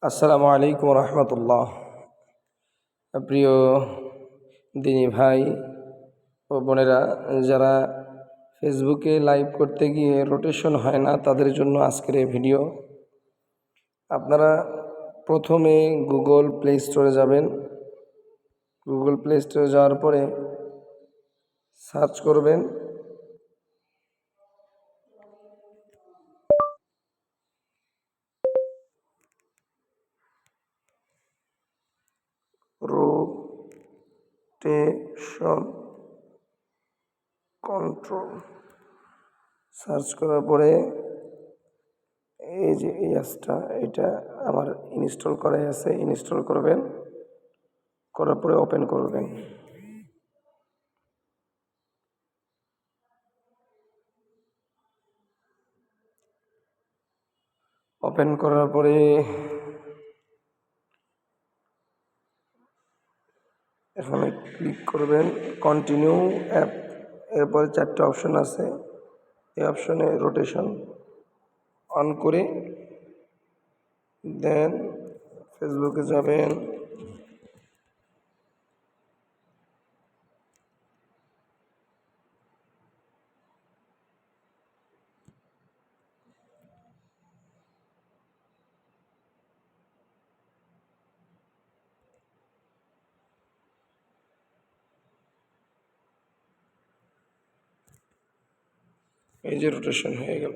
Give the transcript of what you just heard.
আসসালামু আলাইকুম রহমতুল্লাহ। প্রিয় দিনী ভাই ও বোনেরা, যারা ফেসবুকে লাইভ করতে গিয়ে রোটেশন হয় না, তাদের জন্য আজকের এই ভিডিও। আপনারা প্রথমে গুগল প্লে স্টোরে যাবেন। গুগল প্লে স্টোরে যাওয়ার পরে সার্চ করবেন রোটেশন কন্ট্রোল। সার্চ করার পরে এই যে এই অ্যাপসটা, এটা আমার ইনস্টল করাই আছে, ইনস্টল করবেন। করার পরে ওপেন করবেন। ওপেন করার পরে এখানে ক্লিক করবেন কন্টিনিউ অ্যাপ। এরপরে 4টে অপশন আছে, এই অপশনে রোটেশন অন করে দেন ফেসবুকে যাবেন। এই যে রোটেশন হয়ে গেল।